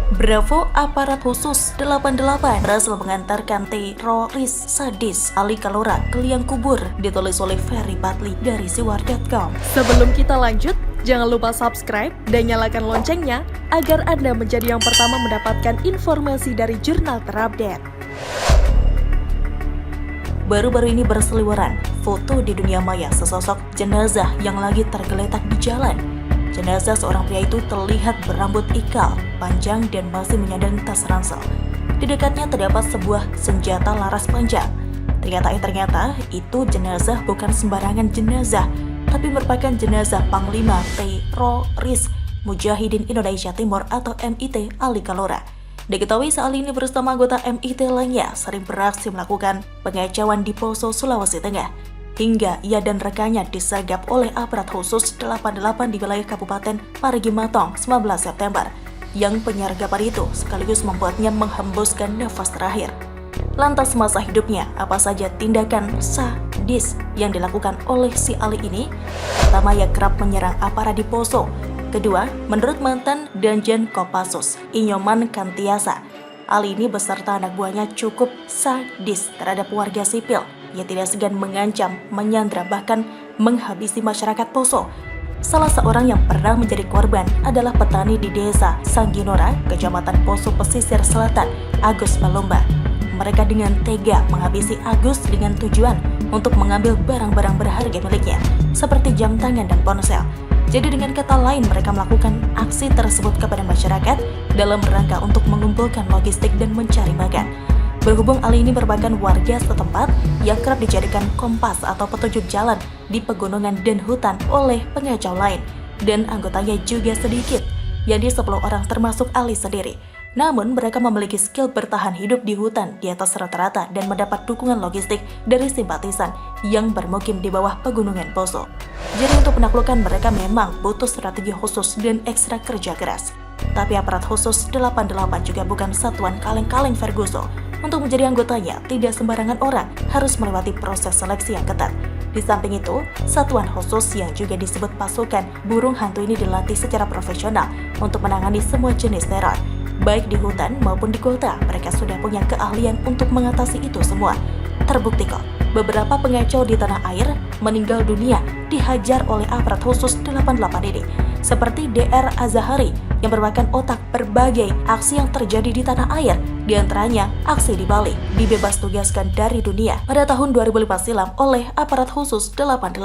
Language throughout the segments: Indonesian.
Bravo aparat khusus 88 berhasil mengantarkan teroris sadis Ali Kalora ke liang kubur, ditulis oleh Ferry Patli dari siwar.com. Sebelum kita lanjut, jangan lupa subscribe dan nyalakan loncengnya agar Anda menjadi yang pertama mendapatkan informasi dari jurnal terupdate. Baru-baru ini berseliweran foto di dunia maya sesosok jenazah yang lagi tergeletak di jalan. Jenazah seorang pria itu terlihat berambut ikal, panjang dan masih menyandang tas ransel. Di dekatnya terdapat sebuah senjata laras panjang. Ternyata itu jenazah bukan sembarangan jenazah, tapi merupakan jenazah Panglima Teroris Mujahidin Indonesia Timur atau MIT Ali Kalora. Diketahui saat ini bersama anggota MIT lainnya sering beraksi melakukan pengacauan di Poso, Sulawesi Tengah. Hingga ia dan rekannya disergap oleh aparat khusus 88 di wilayah Kabupaten Parigi Motong 19 September. Yang penyergapan itu sekaligus membuatnya menghembuskan nafas terakhir. Lantas masa hidupnya, apa saja tindakan sadis yang dilakukan oleh si Ali ini? Pertama, ia kerap menyerang aparat di Poso. Kedua, menurut mantan Danjen Kopassus, Inyoman Kantiasa, Ali ini beserta anak buahnya cukup sadis terhadap warga sipil. Ia tidak segan mengancam, menyandra, bahkan menghabisi masyarakat Poso. Salah seorang yang pernah menjadi korban adalah petani di desa Sangginora, Kecamatan Poso Pesisir Selatan, Agus Palomba. Mereka dengan tega menghabisi Agus dengan tujuan untuk mengambil barang-barang berharga miliknya, seperti jam tangan dan ponsel. Jadi dengan kata lain, mereka melakukan aksi tersebut kepada masyarakat dalam rangka untuk mengumpulkan logistik dan mencari makan. Berhubung Ali ini merupakan warga setempat yang kerap dijadikan kompas atau petunjuk jalan di pegunungan dan hutan oleh pengacau lain, dan anggotanya juga sedikit, yakni 10 orang termasuk Ali sendiri. Namun mereka memiliki skill bertahan hidup di hutan di atas rata-rata dan mendapat dukungan logistik dari simpatisan yang bermukim di bawah pegunungan Poso. Jadi untuk menaklukkan mereka memang butuh strategi khusus dan ekstra kerja keras. Tapi aparat khusus 88 juga bukan satuan kaleng-kaleng Ferguson. Untuk menjadi anggotanya, tidak sembarangan orang harus melewati proses seleksi yang ketat. Di samping itu, satuan khusus yang juga disebut pasukan burung hantu ini dilatih secara profesional untuk menangani semua jenis teror. Baik di hutan maupun di kota, mereka sudah punya keahlian untuk mengatasi itu semua. Terbukti kok, beberapa pengacau di tanah air meninggal dunia dihajar oleh aparat khusus 88 ini. Seperti DR Azahari yang merupakan otak berbagai aksi yang terjadi di tanah air, diantaranya aksi di Bali, dibebas tugaskan dari dunia pada tahun 2005 silam oleh aparat khusus 88.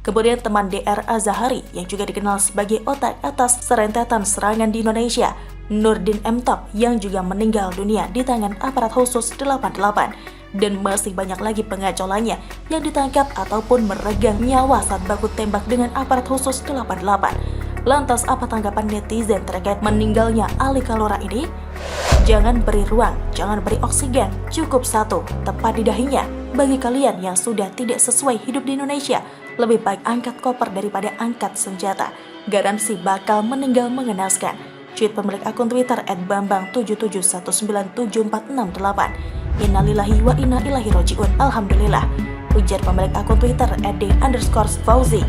Kemudian teman DR Azahari yang juga dikenal sebagai otak atas serentetan serangan di Indonesia, Nurdin M. Top yang juga meninggal dunia di tangan aparat khusus 88. Dan masih banyak lagi pengacau lainnya yang ditangkap ataupun meregang nyawa saat baku tembak dengan aparat khusus 88. Lantas apa tanggapan netizen terkait meninggalnya Ali Kalora ini? Jangan beri ruang, jangan beri oksigen, cukup satu, tepat di dahinya. Bagi kalian yang sudah tidak sesuai hidup di Indonesia, lebih baik angkat koper daripada angkat senjata. Garansi bakal meninggal mengenaskan. Tweet pemilik akun Twitter @bambang77197468. Innalillahi wa inna ilaihi roji'un. Alhamdulillah, ujar pemilik akun Twitter @d_fauzi.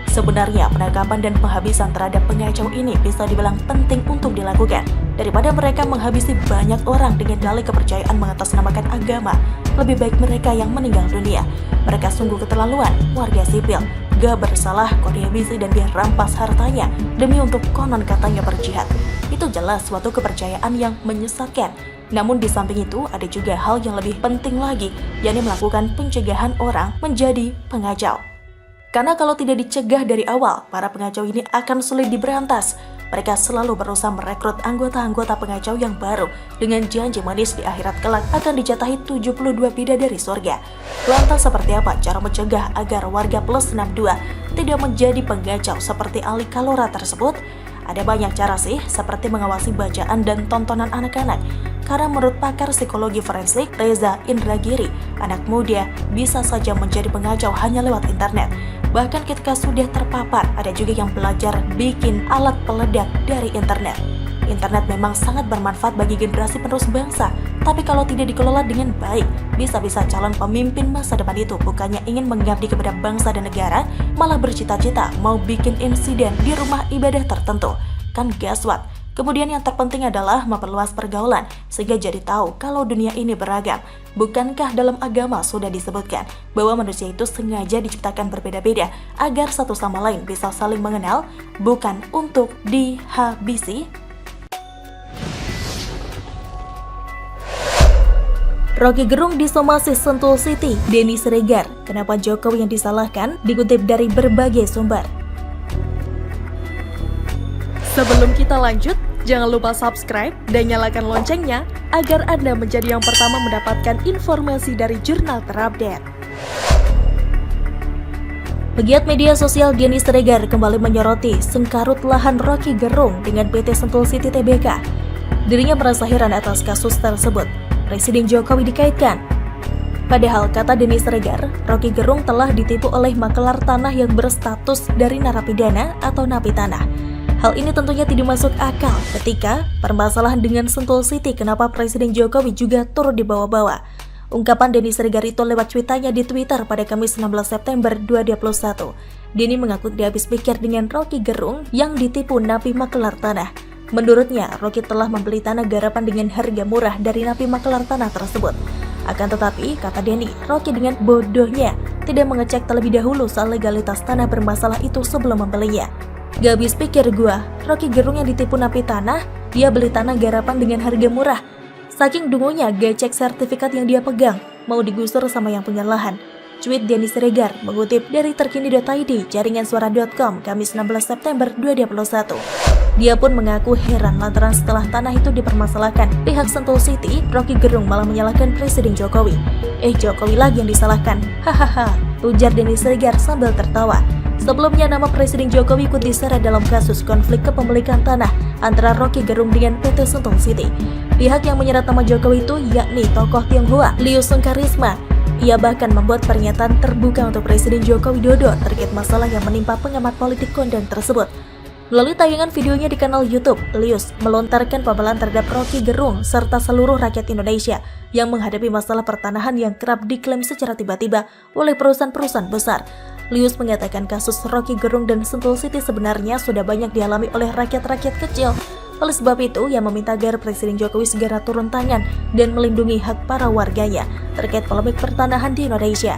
Sebenarnya penangkapan dan penghabisan terhadap pengacau ini bisa dibilang penting untuk dilakukan. Daripada mereka menghabisi banyak orang dengan dalih kepercayaan mengatasnamakan agama, lebih baik mereka yang meninggal dunia. Mereka sungguh keterlaluan, warga sipil, gak bersalah kok dihabisi dan dirampas hartanya demi untuk konon katanya berjihad. Itu jelas suatu kepercayaan yang menyesatkan. Namun di samping itu ada juga hal yang lebih penting lagi, yakni melakukan pencegahan orang menjadi pengacau. Karena kalau tidak dicegah dari awal, para pengacau ini akan sulit diberantas. Mereka selalu berusaha merekrut anggota-anggota pengacau yang baru dengan janji manis di akhirat kelak akan dijatahi 72 bidadari surga. Lantas seperti apa cara mencegah agar warga plus 62 tidak menjadi pengacau seperti Ali Kalora tersebut? Ada banyak cara sih, seperti mengawasi bacaan dan tontonan anak-anak. Karena menurut pakar psikologi forensik Reza Indragiri, anak muda bisa saja menjadi pengacau hanya lewat internet. Bahkan ketika sudah terpapar, ada juga yang belajar bikin alat peledak dari internet. Internet memang sangat bermanfaat bagi generasi penerus bangsa, tapi kalau tidak dikelola dengan baik, bisa-bisa calon pemimpin masa depan itu bukannya ingin mengabdi kepada bangsa dan negara, malah bercita-cita mau bikin insiden di rumah ibadah tertentu. Kan gaswat, Kemudian yang terpenting adalah memperluas pergaulan, sehingga jadi tahu kalau dunia ini beragam. Bukankah dalam agama sudah disebutkan bahwa manusia itu sengaja diciptakan berbeda-beda agar satu sama lain bisa saling mengenal, bukan untuk dihabisi? Rocky Gerung disomasi Sentul City, Denny Siregar. Kenapa Jokowi yang disalahkan? Dikutip dari berbagai sumber. Sebelum kita lanjut, jangan lupa subscribe dan nyalakan loncengnya agar Anda menjadi yang pertama mendapatkan informasi dari jurnal terupdate. Pegiat media sosial Denny Siregar kembali menyoroti sengkarut lahan Rocky Gerung dengan PT Sentul City Tbk. Dirinya merasa heran atas kasus tersebut. Presiden Jokowi dikaitkan. Padahal, kata Denny Siregar, Rocky Gerung telah ditipu oleh makelar tanah yang berstatus dari narapidana atau napi tanah. Hal ini tentunya tidak masuk akal ketika permasalahan dengan Sentul City, kenapa Presiden Jokowi juga turut dibawa-bawa. Ungkapan Denny Siregar itu lewat cuitannya di Twitter pada Kamis 16 September 2021. Denny mengaku dia habis pikir dengan Rocky Gerung yang ditipu napi makelar tanah. Menurutnya, Rocky telah membeli tanah garapan dengan harga murah dari napi makelar tanah tersebut. Akan tetapi, kata Denny, Rocky dengan bodohnya tidak mengecek terlebih dahulu soal legalitas tanah bermasalah itu sebelum membelinya. Gak habis pikir gua, Rocky Gerung yang ditipu napi tanah, dia beli tanah garapan dengan harga murah. Saking dungunya gak cek sertifikat yang dia pegang, mau digusur sama yang punya lahan. Tweet Denny Siregar mengutip dari terkini.id, jaringansuara.com, Kamis 16 September 2021. Dia pun mengaku heran lantaran setelah tanah itu dipermasalahkan pihak Sentul City, Rocky Gerung malah menyalahkan Presiden Jokowi. Jokowi lagi yang disalahkan, hahaha, ujar Denny Siregar sambil tertawa. Sebelumnya nama Presiden Jokowi ikut diseret dalam kasus konflik kepemilikan tanah antara Rocky Gerung dengan PT Sentul City. Pihak yang menyeret nama Jokowi itu yakni tokoh Tionghoa, Liu Sungkarisma. Ia bahkan membuat pernyataan terbuka untuk Presiden Joko Widodo terkait masalah yang menimpa pengamat politik kondang tersebut. Melalui tayangan videonya di kanal YouTube, Lius melontarkan pembelaan terhadap Rocky Gerung serta seluruh rakyat Indonesia yang menghadapi masalah pertanahan yang kerap diklaim secara tiba-tiba oleh perusahaan-perusahaan besar. Lius mengatakan kasus Rocky Gerung dan Sentul City sebenarnya sudah banyak dialami oleh rakyat-rakyat kecil. Oleh sebab itu, ia meminta agar Presiden Jokowi segera turun tangan dan melindungi hak para warganya terkait polemik pertanahan di Indonesia.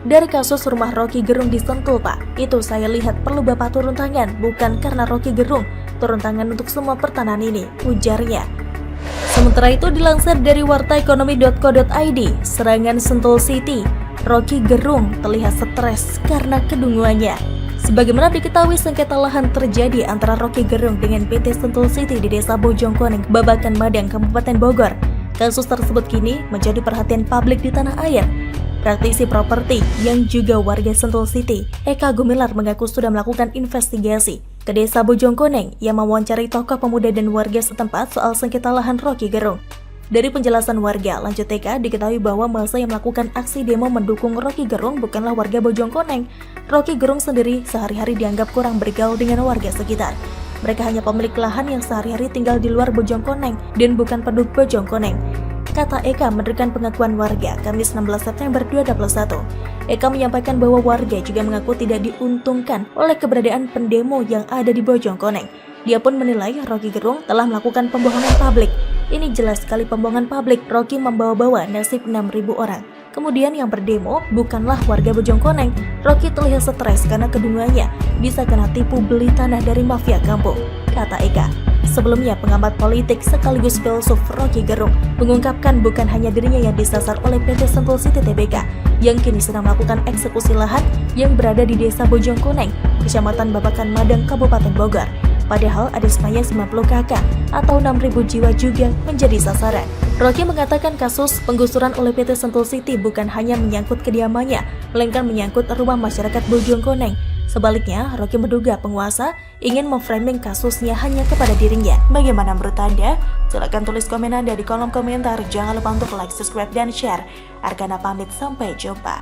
Dari kasus rumah Rocky Gerung di Sentul, Pak, itu saya lihat perlu Bapak turun tangan, bukan karena Rocky Gerung turun tangan untuk semua pertanahan ini, ujarnya. Sementara itu dilansir dari wartaekonomi.co.id, serangan Sentul City, Rocky Gerung terlihat stres karena kedunguannya. Sebagaimana diketahui, sengketa lahan terjadi antara Rocky Gerung dengan PT Sentul City di Desa Bojongkoneng, Babakan Madang, Kabupaten Bogor. Kasus tersebut kini menjadi perhatian publik di tanah air. Praktisi properti yang juga warga Sentul City, Eka Gumilar mengaku sudah melakukan investigasi ke Desa Bojongkoneng yang mewawancarai tokoh pemuda dan warga setempat soal sengketa lahan Rocky Gerung. Dari penjelasan warga, lanjut Eka, diketahui bahwa massa yang melakukan aksi demo mendukung Rocky Gerung bukanlah warga Bojongkoneng. Rocky Gerung sendiri sehari-hari dianggap kurang bergaul dengan warga sekitar. Mereka hanya pemilik lahan yang sehari-hari tinggal di luar Bojongkoneng dan bukan penduduk Bojongkoneng, kata Eka memberikan pengakuan warga Kamis 16 September 2021. Eka menyampaikan bahwa warga juga mengaku tidak diuntungkan oleh keberadaan pendemo yang ada di Bojongkoneng. Dia pun menilai Rocky Gerung telah melakukan pembohongan publik. Ini jelas sekali pembohongan publik. Rocky membawa-bawa nasib 6.000 orang. Kemudian yang berdemo bukanlah warga Bojongkoneng. Rocky terlihat stres karena kedunguannya bisa kena tipu beli tanah dari mafia kampung, kata Eka. Sebelumnya, pengamat politik sekaligus filsuf Rocky Gerung mengungkapkan bukan hanya dirinya yang disasar oleh PT Sentul City Tbk yang kini sedang melakukan eksekusi lahan yang berada di Desa Bojongkoneng, Kecamatan Babakan Madang, Kabupaten Bogor. Padahal ada sebanyak 90 KK atau 6.000 jiwa juga menjadi sasaran. Rocky mengatakan kasus penggusuran oleh PT Sentul City bukan hanya menyangkut kediamannya, melainkan menyangkut rumah masyarakat Bojongkoneng. Sebaliknya, Rocky menduga penguasa ingin memframing kasusnya hanya kepada dirinya. Bagaimana menurut Anda? Silakan tulis komen Anda di kolom komentar. Jangan lupa untuk like, subscribe, dan share. Arkana pamit, sampai jumpa.